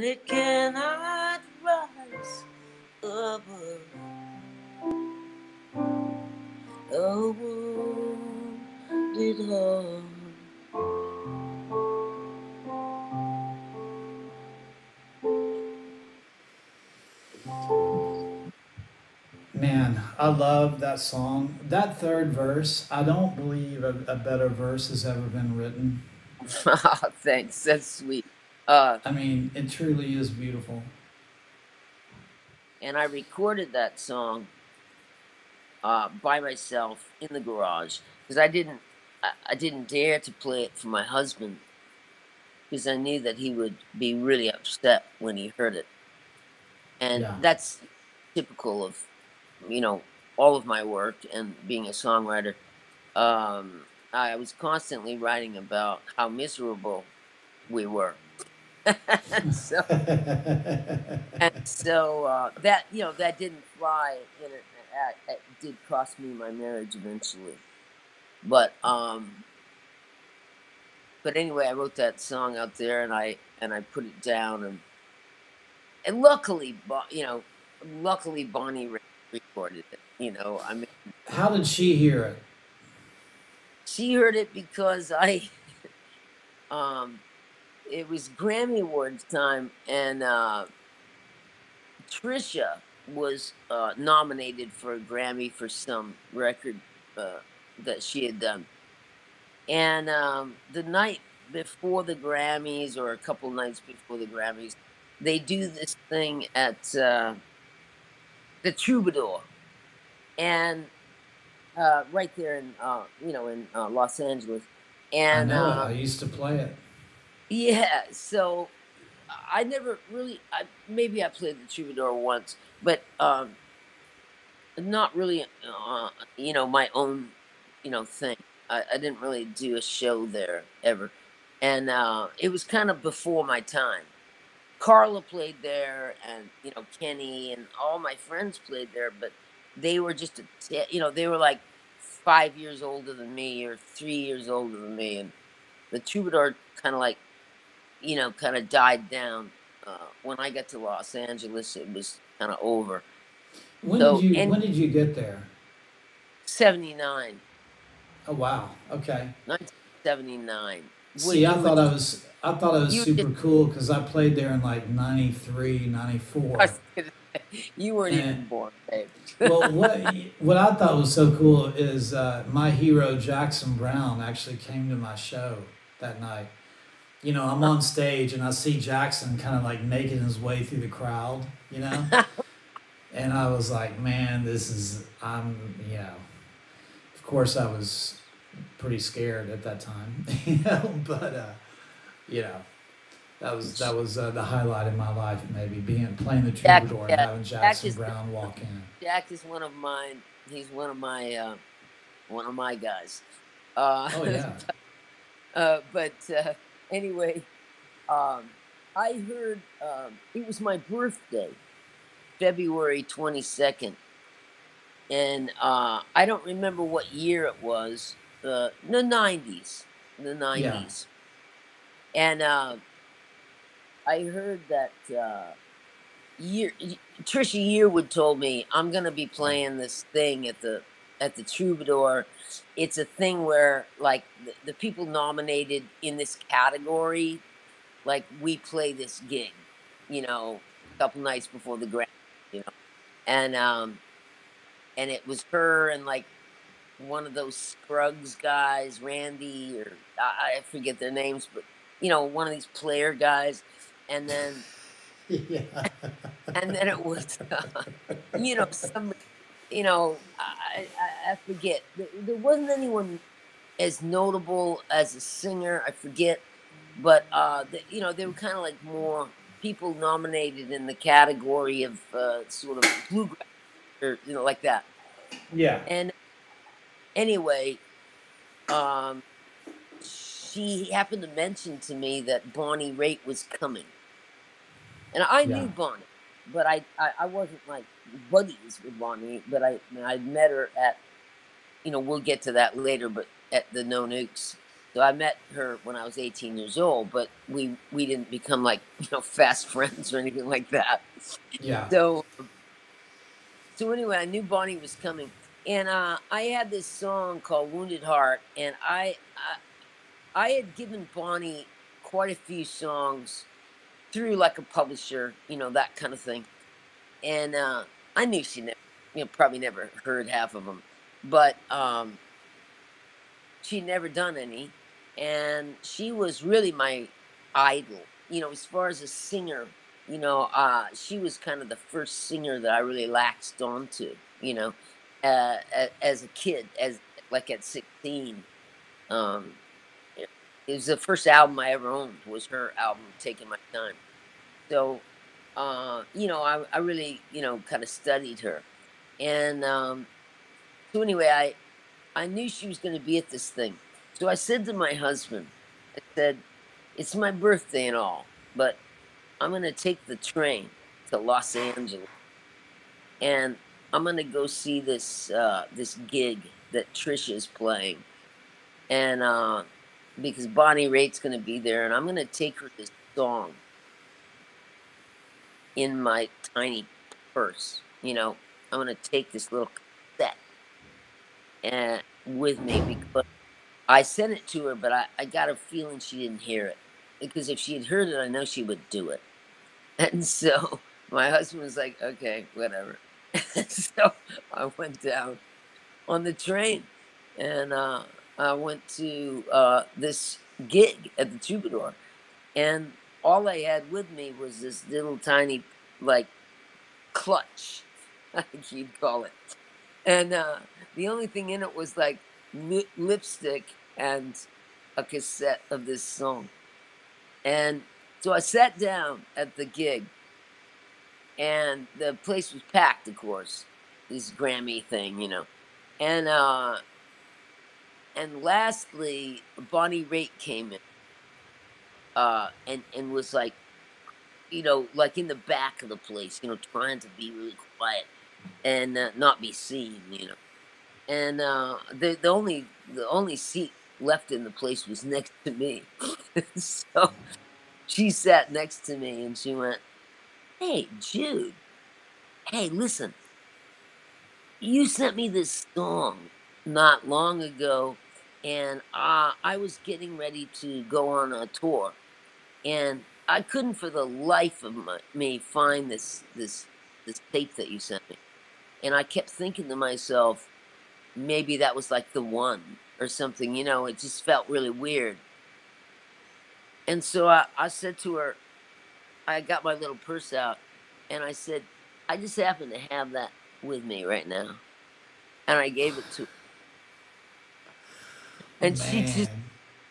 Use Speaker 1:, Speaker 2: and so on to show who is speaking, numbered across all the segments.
Speaker 1: and it cannot rise above a wounded heart.
Speaker 2: Man, I love that song. That third verse, I don't believe a better verse has ever been written.
Speaker 1: Thanks, that's sweet.
Speaker 2: I mean, it truly is beautiful.
Speaker 1: And I recorded that song by myself in the garage because I didn't dare to play it for my husband because I knew that he would be really upset when he heard it. And
Speaker 2: Yeah.
Speaker 1: that's typical of, you know, all of my work and being a songwriter. I was constantly writing about how miserable we were. and so, that, that didn't fly, and it did cost me my marriage eventually. But anyway, I wrote that song out there, and I put it down, and luckily, luckily Bonnie recorded it. I mean,
Speaker 2: How did she hear it?
Speaker 1: she heard it because it was Grammy Awards time, and Trisha was nominated for a Grammy for some record that she had done. And the night before the Grammys, or a couple nights before the Grammys, they do this thing at the Troubadour, and right there in in Los Angeles.
Speaker 2: I
Speaker 1: And
Speaker 2: know it. I used to play it.
Speaker 1: yeah, so I never really. Maybe I played the Troubadour once, but not really. My own, thing. I didn't really do a show there ever, and it was kind of before my time. Carla played there, and Kenny and all my friends played there, but they were just they were like 5 years older than me or 3 years older than me, and the Troubadour kind of like kind of died down. When I got to Los Angeles, it was kind of over. So, and
Speaker 2: When did you get there?
Speaker 1: 79,
Speaker 2: Oh wow. Okay.
Speaker 1: 1979.
Speaker 2: See, I thought it was
Speaker 1: You
Speaker 2: super
Speaker 1: did.
Speaker 2: cool because I played there in like 93, 94.
Speaker 1: You weren't
Speaker 2: And
Speaker 1: even born, babe.
Speaker 2: well, what I thought was so cool is my hero Jackson Brown actually came to my show that night. You know, I'm on stage and I see Jackson kind of like making his way through the crowd, you know? And I was like, man, of course I was pretty scared at that time, but, you know, that was the highlight in my life, maybe playing the troubadour and having Jackson Brown walk in.
Speaker 1: Jack is one of mine. He's one of my guys.
Speaker 2: Oh yeah.
Speaker 1: But anyway, I heard it was my birthday, February 22nd, and I don't remember what year it was. The 90s,
Speaker 2: Yeah.
Speaker 1: and I heard that Trisha Yearwood told me, I'm gonna be playing this thing at the Troubadour. It's a thing where like the people nominated in this category, like we play this gig, a couple nights before the Grammy, and it was her and like one of those Scruggs guys, Randy, or I forget their names, but one of these player guys, and then
Speaker 2: Yeah.
Speaker 1: and then it was some I forget, there wasn't anyone as notable as a singer, I forget, but they were kind of like more people nominated in the category of sort of bluegrass, or like that.
Speaker 2: Yeah.
Speaker 1: And anyway, she happened to mention to me that Bonnie Raitt was coming, and I
Speaker 2: Yeah.
Speaker 1: knew Bonnie, but I wasn't like buddies with Bonnie, but I'd met her at, we'll get to that later, but at the No Nukes. So I met her when I was 18 years old, but we didn't become like, fast friends or anything like that.
Speaker 2: Yeah.
Speaker 1: So so anyway, I knew Bonnie was coming, and I had this song called "Wounded Heart," and I had given Bonnie quite a few songs through like a publisher, that kind of thing, and I knew she never, probably never heard half of them, but she'd never done any, and she was really my idol. As far as a singer, she was kind of the first singer that I really latched onto. As a kid, as like at 16. Um, it it was the first album I ever owned was her album, "Taking My Time." So, I really, kind of studied her, and so anyway, I knew she was going to be at this thing. So I said to my husband, I said, "It's my birthday and all, but I'm going to take the train to Los Angeles and I'm going to go see this gig that Trisha's playing. And because Bonnie Raitt's going to be there and I'm going to take her this song in my tiny purse, I'm going to take this little cassette and with me because I sent it to her, but I got a feeling she didn't hear it because if she had heard it, I know she would do it." And so my husband was like, "Okay, whatever." So I went down on the train and I went to this gig at the Troubadour. And all I had with me was this little tiny, like, clutch, I think you'd call it. And the only thing in it was like lipstick and a cassette of this song. And so I sat down at the gig, and the place was packed, of course. This Grammy thing, And lastly, Bonnie Raitt came in, and was like, like in the back of the place, trying to be really quiet and not be seen. And the only seat left in the place was next to me. So she sat next to me and she went, "Hey, Jude, hey, listen, you sent me this song not long ago, and I was getting ready to go on a tour, and I couldn't for the life of me find this tape that you sent me, and I kept thinking to myself, maybe that was like the one or something. It just felt really weird." And so I said to her, I got my little purse out, and I said, "I just happen to have that with me right now," and I gave it to her, and
Speaker 2: Man,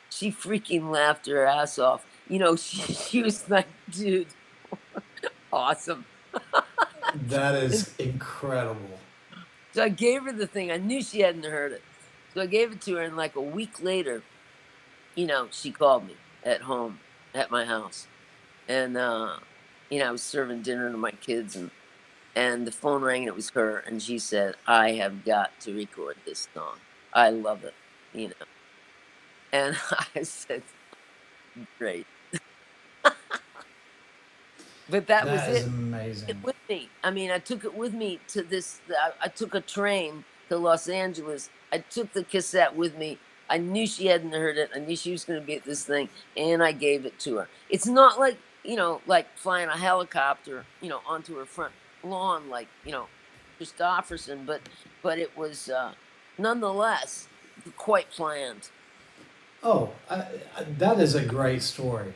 Speaker 1: she freaking laughed her ass off. She was like, "Dude, awesome."
Speaker 2: that
Speaker 1: And
Speaker 2: is incredible.
Speaker 1: so I gave her the thing. I knew she hadn't heard it. So I gave it to her, and like a week later, she called me at home at my house. And I was serving dinner to my kids, and the phone rang and it was her, and she said, "I have got to record this song. I love it." You know. And I said, "Great." But that was
Speaker 2: That is
Speaker 1: it. It
Speaker 2: amazing.
Speaker 1: with me. I mean, I took it with me to this. I took a train to Los Angeles. I took the cassette with me. I knew she hadn't heard it. I knew she was going to be at this thing, and I gave it to her. It's not like like flying a helicopter, onto her front lawn, like Christofferson, but it was nonetheless quite planned.
Speaker 2: Oh, that is a great story.